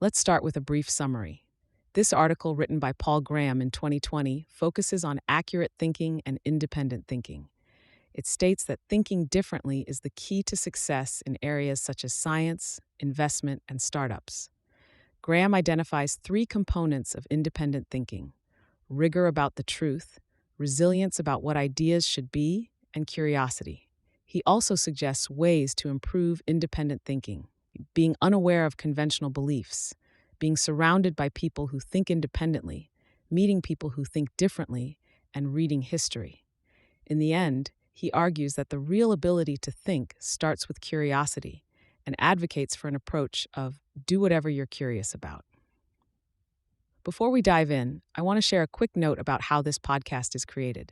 Let's start with a brief summary. This article, written by Paul Graham in 2020, focuses on accurate thinking and independent thinking. It states that thinking differently is the key to success in areas such as science, investment, and startups. Graham identifies three components of independent thinking: rigor about the truth, resilience about what ideas should be, and curiosity. He also suggests ways to improve independent thinking: being unaware of conventional beliefs, being surrounded by people who think independently, meeting people who think differently, and reading history. In the end, he argues that the real ability to think starts with curiosity and advocates for an approach of do whatever you're curious about. Before we dive in, I want to share a quick note about how this podcast is created.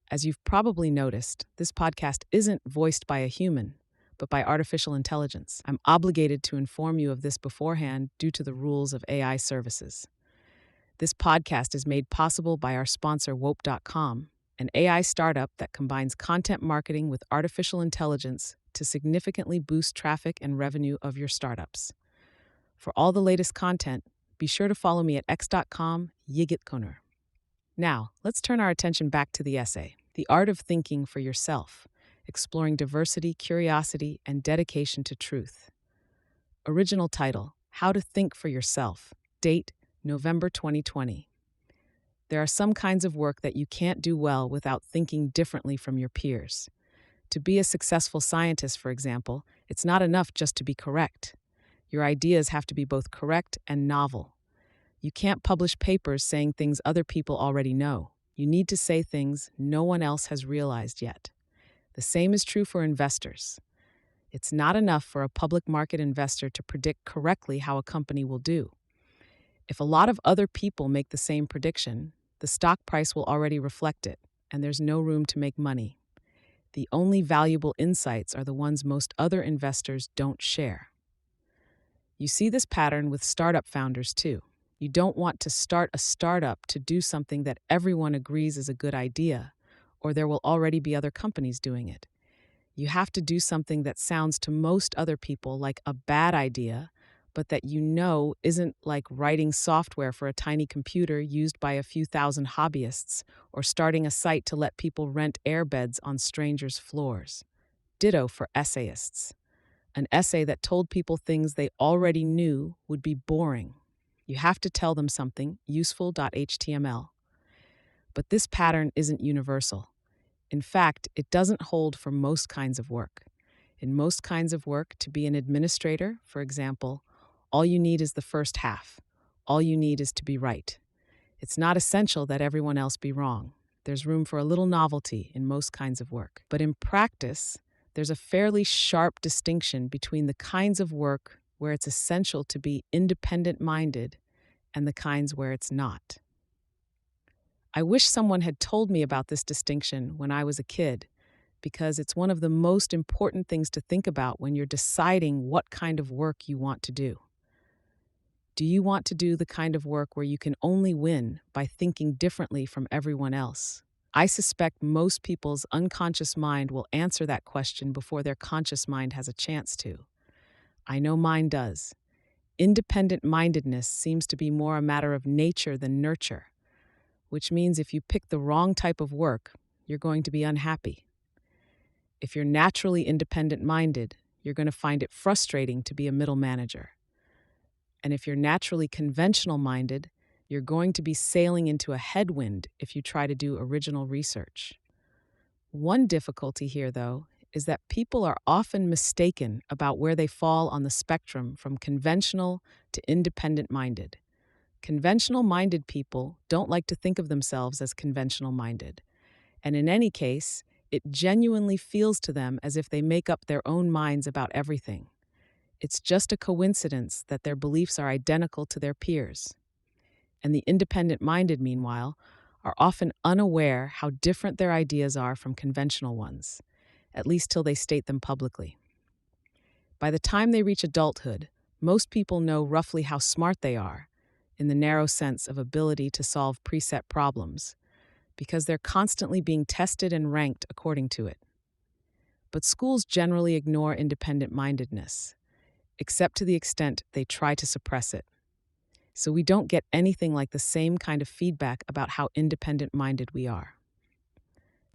As you've probably noticed, this podcast isn't voiced by a human, but by artificial intelligence. I'm obligated to inform you of this beforehand due to the rules of AI services. This podcast is made possible by our sponsor, Wope.com, an AI startup that combines content marketing with artificial intelligence to significantly boost traffic and revenue of your startups. For all the latest content, be sure to follow me at x.com, yigitkoner. Now, let's turn our attention back to the essay, The Art of Thinking for Yourself, Exploring Diversity, Curiosity, and Dedication to Truth. Original title, How to Think for Yourself. Date, November 2020. There are some kinds of work that you can't do well without thinking differently from your peers. To be a successful scientist, for example, it's not enough just to be correct. Your ideas have to be both correct and novel. You can't publish papers saying things other people already know. You need to say things no one else has realized yet. The same is true for investors. It's not enough for a public market investor to predict correctly how a company will do. If a lot of other people make the same prediction, the stock price will already reflect it, and there's no room to make money. The only valuable insights are the ones most other investors don't share. You see this pattern with startup founders too. You don't want to start a startup to do something that everyone agrees is a good idea, or there will already be other companies doing it. You have to do something that sounds to most other people like a bad idea, but that you know isn't like writing software for a tiny computer used by a few thousand hobbyists, or starting a site to let people rent airbeds on strangers' floors. Ditto for essayists. An essay that told people things they already knew would be boring. You have to tell them something, useful.html. But this pattern isn't universal. In fact, it doesn't hold for most kinds of work. In most kinds of work, to be an administrator, for example, all you need is the first half. All you need is to be right. It's not essential that everyone else be wrong. There's room for a little novelty in most kinds of work. But in practice, there's a fairly sharp distinction between the kinds of work where it's essential to be independent-minded and the kinds where it's not. I wish someone had told me about this distinction when I was a kid, because it's one of the most important things to think about when you're deciding what kind of work you want to do. Do you want to do the kind of work where you can only win by thinking differently from everyone else? I suspect most people's unconscious mind will answer that question before their conscious mind has a chance to. I know mine does. Independent-mindedness seems to be more a matter of nature than nurture, which means if you pick the wrong type of work, you're going to be unhappy. If you're naturally independent-minded, you're going to find it frustrating to be a middle manager. And if you're naturally conventional-minded, you're going to be sailing into a headwind if you try to do original research. One difficulty here, though, is that people are often mistaken about where they fall on the spectrum from conventional to independent-minded. Conventional-minded people don't like to think of themselves as conventional-minded. And in any case, it genuinely feels to them as if they make up their own minds about everything. It's just a coincidence that their beliefs are identical to their peers. And the independent-minded, meanwhile, are often unaware how different their ideas are from conventional ones, at least till they state them publicly. By the time they reach adulthood, most people know roughly how smart they are, in the narrow sense of ability to solve preset problems, because they're constantly being tested and ranked according to it. But schools generally ignore independent-mindedness, except to the extent they try to suppress it. So we don't get anything like the same kind of feedback about how independent minded we are.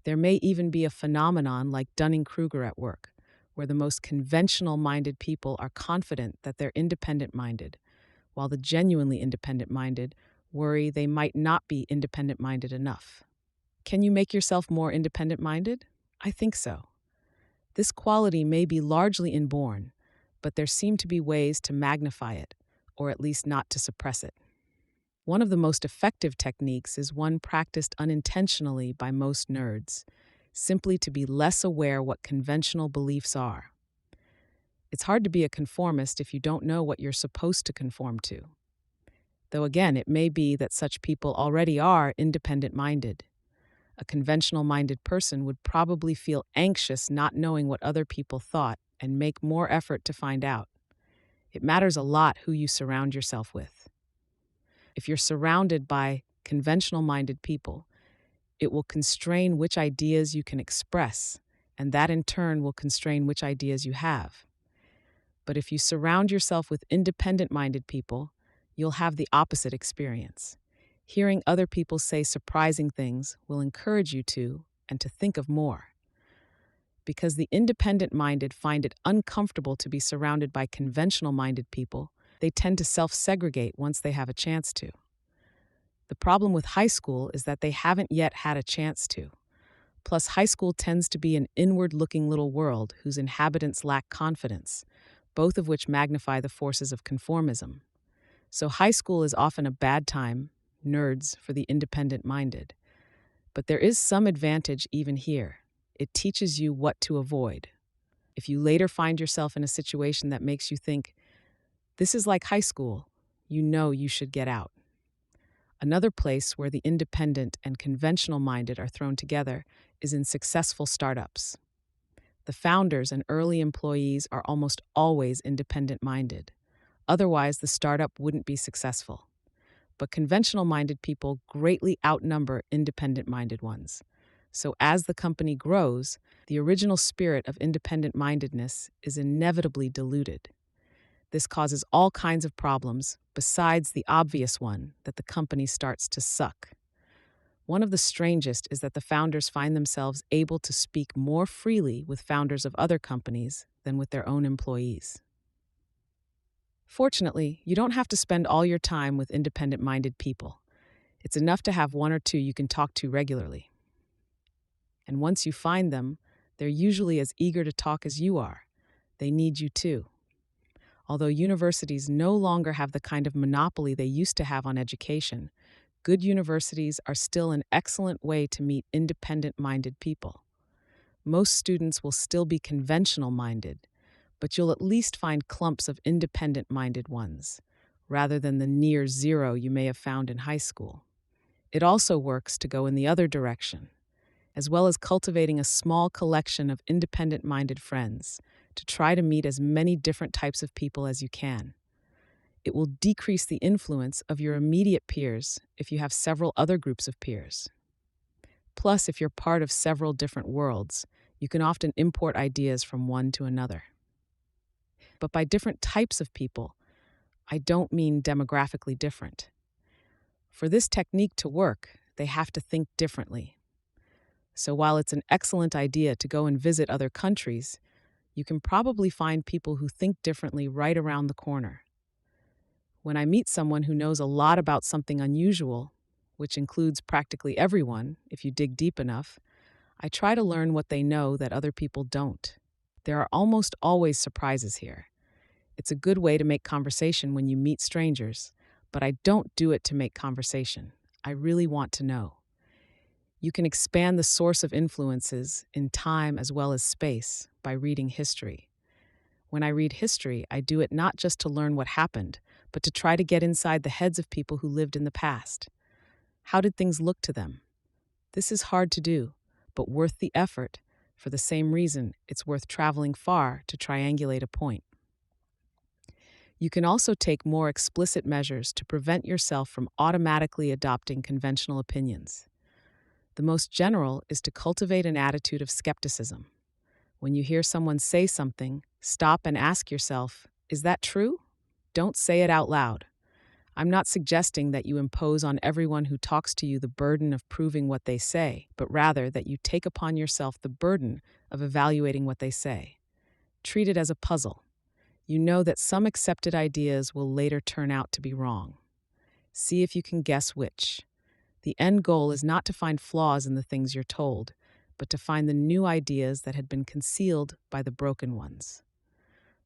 There may even be a phenomenon like Dunning-Kruger at work, where the most conventional minded people are confident that they're independent minded, while the genuinely independent minded worry they might not be independent minded enough. Can you make yourself more independent minded? I think so. This quality may be largely inborn, but there seem to be ways to magnify it, or at least not to suppress it. One of the most effective techniques is one practiced unintentionally by most nerds, simply to be less aware what conventional beliefs are. It's hard to be a conformist if you don't know what you're supposed to conform to. Though again, it may be that such people already are independent-minded. A conventional-minded person would probably feel anxious not knowing what other people thought and make more effort to find out. It matters a lot who you surround yourself with. If you're surrounded by conventional-minded people, it will constrain which ideas you can express, and that in turn will constrain which ideas you have. But if you surround yourself with independent-minded people, you'll have the opposite experience. Hearing other people say surprising things will encourage you to, and to think of more. Because the independent-minded find it uncomfortable to be surrounded by conventional-minded people, they tend to self-segregate once they have a chance to. The problem with high school is that they haven't yet had a chance to. Plus, high school tends to be an inward-looking little world whose inhabitants lack confidence, both of which magnify the forces of conformism. So high school is often a bad time, nerds, for the independent-minded. But there is some advantage even here. It teaches you what to avoid. If you later find yourself in a situation that makes you think, this is like high school, you know you should get out. Another place where the independent and conventional-minded are thrown together is in successful startups. The founders and early employees are almost always independent-minded. Otherwise, the startup wouldn't be successful. But conventional-minded people greatly outnumber independent-minded ones. So as the company grows, the original spirit of independent-mindedness is inevitably diluted. This causes all kinds of problems, besides the obvious one that the company starts to suck. One of the strangest is that the founders find themselves able to speak more freely with founders of other companies than with their own employees. Fortunately, you don't have to spend all your time with independent-minded people. It's enough to have one or two you can talk to regularly. And once you find them, they're usually as eager to talk as you are. They need you too. Although universities no longer have the kind of monopoly they used to have on education, good universities are still an excellent way to meet independent-minded people. Most students will still be conventional-minded, but you'll at least find clumps of independent-minded ones, rather than the near zero you may have found in high school. It also works to go in the other direction, as well as cultivating a small collection of independent-minded friends to try to meet as many different types of people as you can. It will decrease the influence of your immediate peers if you have several other groups of peers. Plus, if you're part of several different worlds, you can often import ideas from one to another. But by different types of people, I don't mean demographically different. For this technique to work, they have to think differently. So while it's an excellent idea to go and visit other countries, you can probably find people who think differently right around the corner. When I meet someone who knows a lot about something unusual, which includes practically everyone if you dig deep enough, I try to learn what they know that other people don't. There are almost always surprises here. It's a good way to make conversation when you meet strangers, but I don't do it to make conversation. I really want to know. You can expand the source of influences in time as well as space by reading history. When I read history, I do it not just to learn what happened, but to try to get inside the heads of people who lived in the past. How did things look to them? This is hard to do, but worth the effort. For the same reason, it's worth traveling far to triangulate a point. You can also take more explicit measures to prevent yourself from automatically adopting conventional opinions. The most general is to cultivate an attitude of skepticism. When you hear someone say something, stop and ask yourself, is that true? Don't say it out loud. I'm not suggesting that you impose on everyone who talks to you the burden of proving what they say, but rather that you take upon yourself the burden of evaluating what they say. Treat it as a puzzle. You know that some accepted ideas will later turn out to be wrong. See if you can guess which. The end goal is not to find flaws in the things you're told, but to find the new ideas that had been concealed by the broken ones.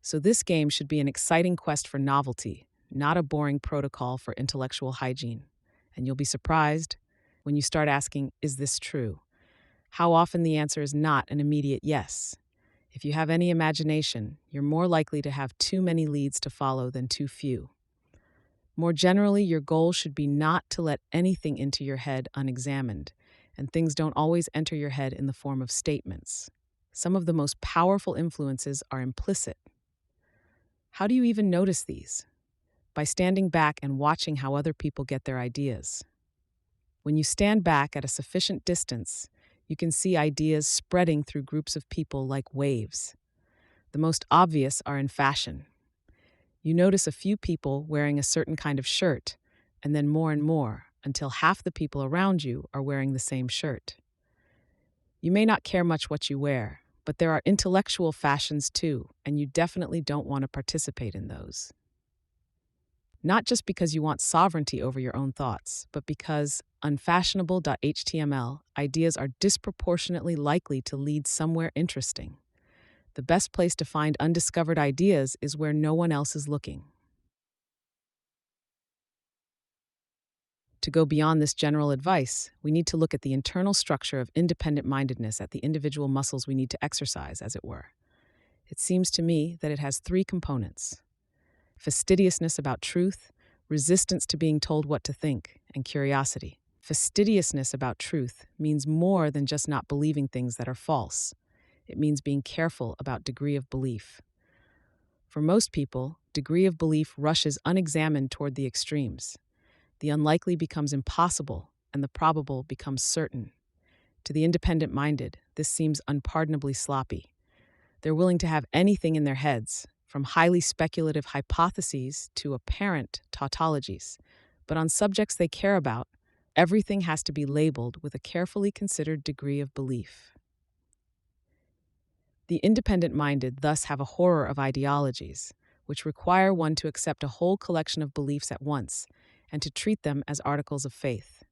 So this game should be an exciting quest for novelty, not a boring protocol for intellectual hygiene. And you'll be surprised when you start asking, is this true? How often the answer is not an immediate yes. If you have any imagination, you're more likely to have too many leads to follow than too few. More generally, your goal should be not to let anything into your head unexamined, and things don't always enter your head in the form of statements. Some of the most powerful influences are implicit. How do you even notice these? By standing back and watching how other people get their ideas. When you stand back at a sufficient distance, you can see ideas spreading through groups of people like waves. The most obvious are in fashion. You notice a few people wearing a certain kind of shirt, and then more and more, until half the people around you are wearing the same shirt. You may not care much what you wear, but there are intellectual fashions too, and you definitely don't want to participate in those. Not just because you want sovereignty over your own thoughts, but because unfashionable.html ideas are disproportionately likely to lead somewhere interesting. The best place to find undiscovered ideas is where no one else is looking. To go beyond this general advice, we need to look at the internal structure of independent-mindedness, at the individual muscles we need to exercise, as it were. It seems to me that it has three components: fastidiousness about truth, resistance to being told what to think, and curiosity. Fastidiousness about truth means more than just not believing things that are false. It means being careful about degree of belief. For most people, degree of belief rushes unexamined toward the extremes. The unlikely becomes impossible, and the probable becomes certain. To the independent-minded, this seems unpardonably sloppy. They're willing to have anything in their heads, from highly speculative hypotheses to apparent tautologies. But on subjects they care about, everything has to be labeled with a carefully considered degree of belief. The independent-minded thus have a horror of ideologies, which require one to accept a whole collection of beliefs at once and to treat them as articles of faith.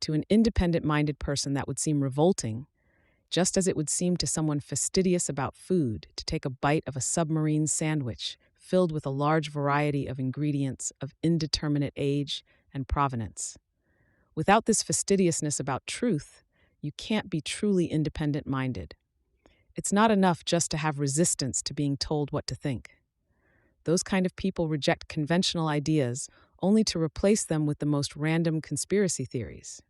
To an independent-minded person, that would seem revolting, just as it would seem to someone fastidious about food to take a bite of a submarine sandwich filled with a large variety of ingredients of indeterminate age and provenance. Without this fastidiousness about truth, you can't be truly independent-minded. It's not enough just to have resistance to being told what to think. Those kind of people reject conventional ideas only to replace them with the most random conspiracy theories.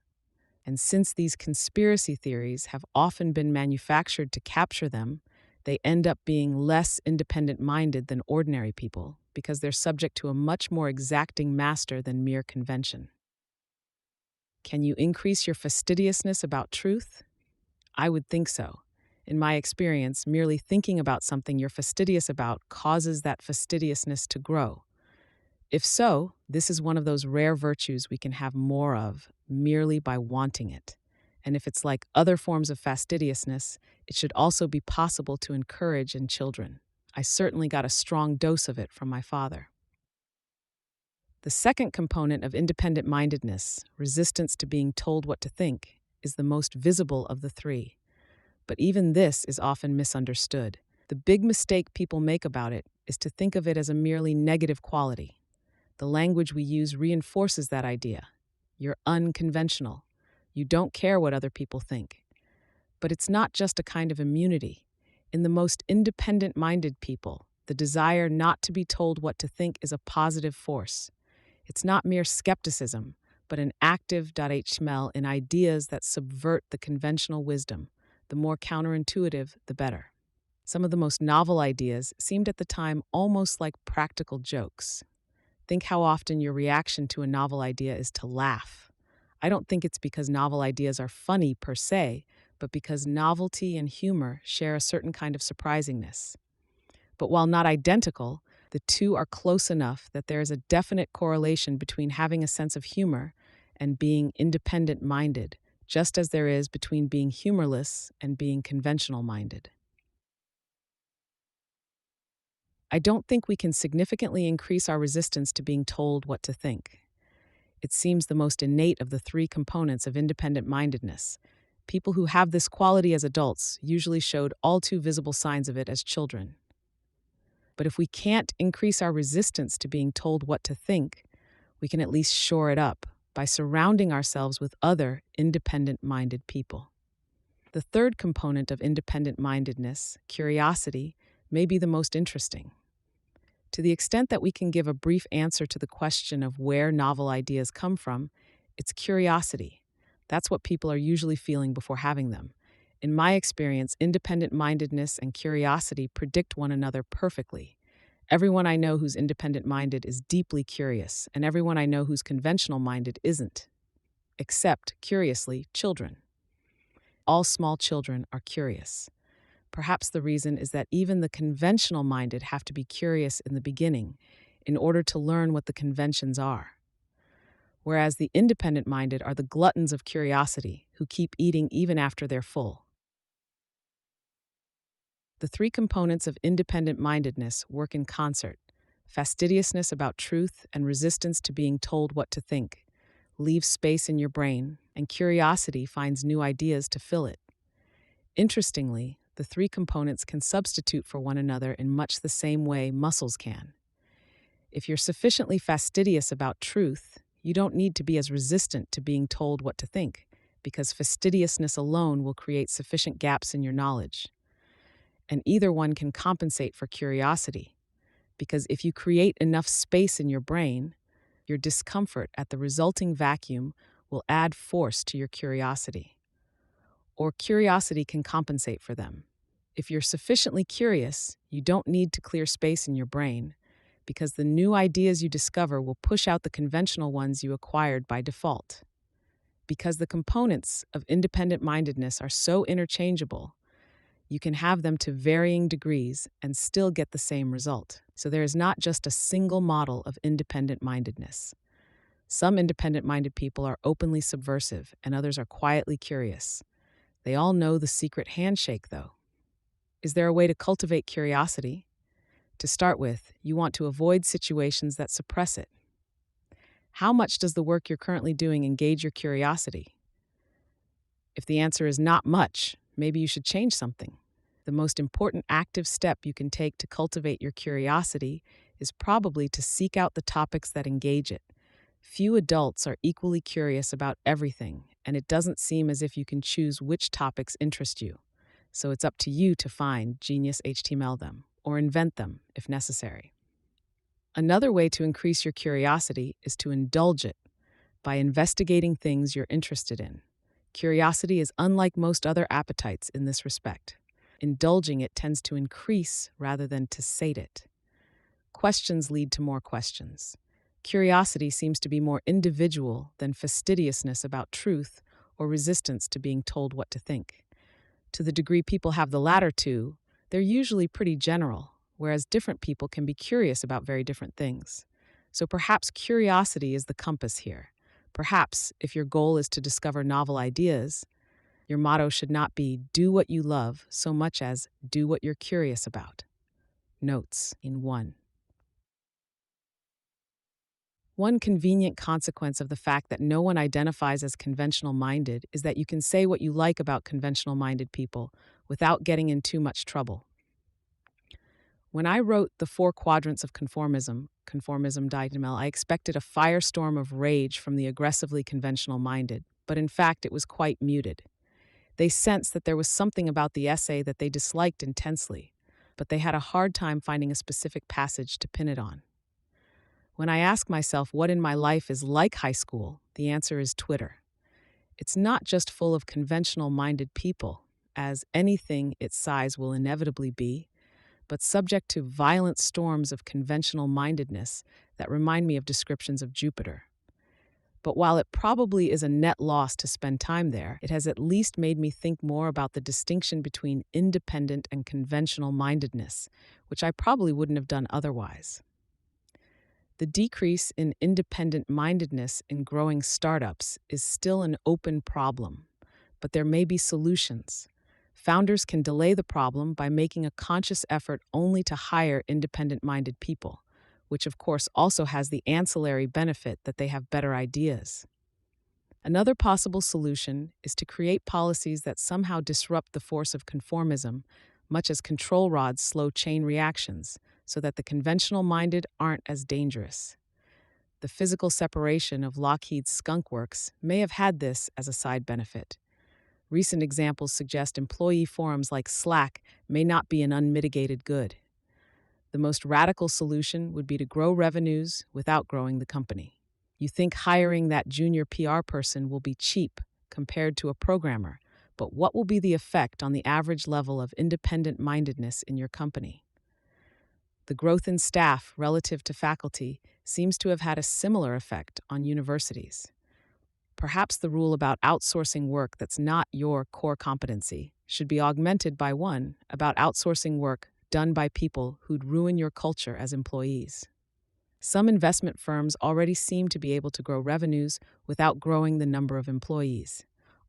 And since these conspiracy theories have often been manufactured to capture them, they end up being less independent-minded than ordinary people because they're subject to a much more exacting master than mere convention. Can you increase your fastidiousness about truth? I would think so. In my experience, merely thinking about something you're fastidious about causes that fastidiousness to grow. If so, this is one of those rare virtues we can have more of merely by wanting it. And if it's like other forms of fastidiousness, it should also be possible to encourage in children. I certainly got a strong dose of it from my father. The second component of independent-mindedness, resistance to being told what to think, is the most visible of the three. But even this is often misunderstood. The big mistake people make about it is to think of it as a merely negative quality. The language we use reinforces that idea. You're unconventional. You don't care what other people think. But it's not just a kind of immunity. In the most independent-minded people, the desire not to be told what to think is a positive force. It's not mere skepticism, but an active .html in ideas that subvert the conventional wisdom. The more counterintuitive, the better. Some of the most novel ideas seemed at the time almost like practical jokes. Think how often your reaction to a novel idea is to laugh. I don't think it's because novel ideas are funny per se, but because novelty and humor share a certain kind of surprisingness. But while not identical, The two are close enough that there is a definite correlation between having a sense of humor and being independent minded, just as there is between being humorless and being conventional minded. I don't think we can significantly increase our resistance to being told what to think. It seems the most innate of the three components of independent mindedness. People who have this quality as adults usually showed all too visible signs of it as children. But if we can't increase our resistance to being told what to think, we can at least shore it up by surrounding ourselves with other independent minded people. The third component of independent mindedness, curiosity, may be the most interesting. To the extent that we can give a brief answer to the question of where novel ideas come from, it's curiosity. That's what people are usually feeling before having them. In my experience, independent mindedness and curiosity predict one another perfectly. Everyone I know who's independent minded is deeply curious, and everyone I know who's conventional minded isn't. Except, curiously, children. All small children are curious. Perhaps the reason is that even the conventional minded have to be curious in the beginning in order to learn what the conventions are. Whereas the independent minded are the gluttons of curiosity who keep eating even after they're full. The three components of independent mindedness work in concert: fastidiousness about truth and resistance to being told what to think. Leave space in your brain, and curiosity finds new ideas to fill it. Interestingly, the three components can substitute for one another in much the same way muscles can. If you're sufficiently fastidious about truth, you don't need to be as resistant to being told what to think, because fastidiousness alone will create sufficient gaps in your knowledge. And either one can compensate for curiosity, because if you create enough space in your brain, your discomfort at the resulting vacuum will add force to your curiosity. Or curiosity can compensate for them. If you're sufficiently curious, you don't need to clear space in your brain, because the new ideas you discover will push out the conventional ones you acquired by default. Because the components of independent mindedness are so interchangeable, you can have them to varying degrees and still get the same result. So there is not just a single model of independent mindedness. Some independent minded people are openly subversive, and others are quietly curious. They all know the secret handshake, though. Is there a way to cultivate curiosity? To start with, you want to avoid situations that suppress it. How much does the work you're currently doing engage your curiosity? If the answer is not much, maybe you should change something. The most important active step you can take to cultivate your curiosity is probably to seek out the topics that engage it. Few adults are equally curious about everything, and it doesn't seem as if you can choose which topics interest you. So it's up to you to find, genius HTML them, or invent them if necessary. Another way to increase your curiosity is to indulge it by investigating things you're interested in. Curiosity is unlike most other appetites in this respect. Indulging it tends to increase rather than to sate it. Questions lead to more questions. Curiosity seems to be more individual than fastidiousness about truth or resistance to being told what to think. To the degree people have the latter two, they're usually pretty general, whereas different people can be curious about very different things. So perhaps curiosity is the compass here. Perhaps, if your goal is to discover novel ideas, your motto should not be do what you love so much as do what you're curious about. Notes in 1. One convenient consequence of the fact that no one identifies as conventional-minded is that you can say what you like about conventional-minded people without getting in too much trouble. When I wrote The Four Quadrants of conformism.html, I expected a firestorm of rage from the aggressively conventional-minded, but in fact it was quite muted. They sensed that there was something about the essay that they disliked intensely, but they had a hard time finding a specific passage to pin it on. When I ask myself what in my life is like high school, the answer is Twitter. It's not just full of conventional-minded people, as anything its size will inevitably be, but subject to violent storms of conventional-mindedness that remind me of descriptions of Jupiter. But while it probably is a net loss to spend time there, it has at least made me think more about the distinction between independent and conventional mindedness, which I probably wouldn't have done otherwise. The decrease in independent mindedness in growing startups is still an open problem, but there may be solutions. Founders can delay the problem by making a conscious effort only to hire independent minded people, which of course also has the ancillary benefit that they have better ideas. Another possible solution is to create policies that somehow disrupt the force of conformism, much as control rods slow chain reactions, so that the conventional minded aren't as dangerous. The physical separation of Lockheed's Skunk Works may have had this as a side benefit. Recent examples suggest employee forums like Slack may not be an unmitigated good. The most radical solution would be to grow revenues without growing the company. You think hiring that junior PR person will be cheap compared to a programmer, but what will be the effect on the average level of independent mindedness in your company? The growth in staff relative to faculty seems to have had a similar effect on universities. Perhaps the rule about outsourcing work that's not your core competency should be augmented by one about outsourcing work done by people who'd ruin your culture as employees. Some investment firms already seem to be able to grow revenues without growing the number of employees.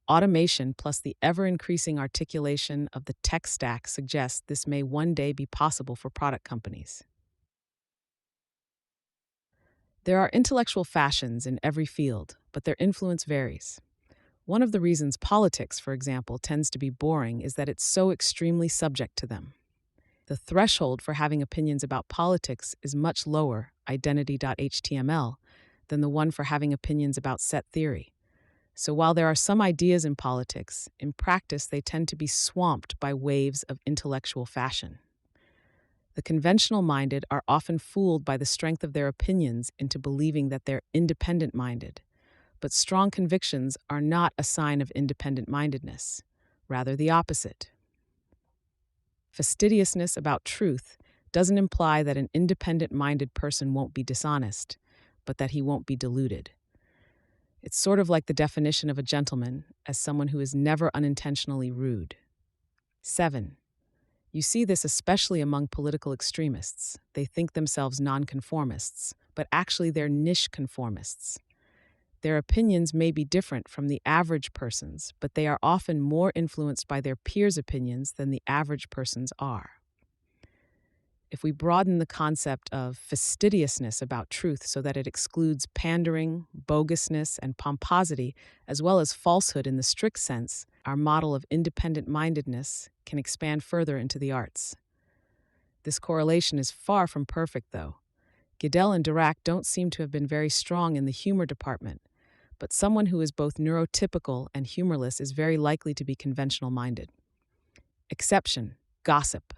Automation plus the ever-increasing articulation of the tech stack suggests this may one day be possible for product companies. There are intellectual fashions in every field, but their influence varies. One of the reasons politics, for example, tends to be boring is that it's so extremely subject to them. The threshold for having opinions about politics is much lower, identity.html, than the one for having opinions about set theory. So while there are some ideas in politics, in practice they tend to be swamped by waves of intellectual fashion. The conventional minded are often fooled by the strength of their opinions into believing that they're independent minded. But strong convictions are not a sign of independent mindedness, rather the opposite. Fastidiousness about truth doesn't imply that an independent minded person won't be dishonest, but that he won't be deluded. It's sort of like the definition of a gentleman as someone who is never unintentionally rude. 7. You see this especially among political extremists. They think themselves nonconformists, but actually they're niche conformists. Their opinions may be different from the average person's, but they are often more influenced by their peers' opinions than the average person's are. If we broaden the concept of fastidiousness about truth so that it excludes pandering, bogusness, and pomposity, as well as falsehood in the strict sense, our model of independent-mindedness can expand further into the arts. This correlation is far from perfect, though. Gödel and Dirac don't seem to have been very strong in the humor department, but someone who is both neurotypical and humorless is very likely to be conventional-minded. Exception: gossip.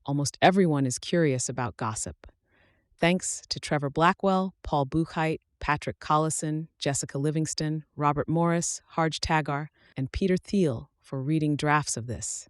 Almost everyone is curious about gossip. Thanks to Trevor Blackwell, Paul Buchheit, Patrick Collison, Jessica Livingston, Robert Morris, Harj Tagar, and Peter Thiel for reading drafts of this.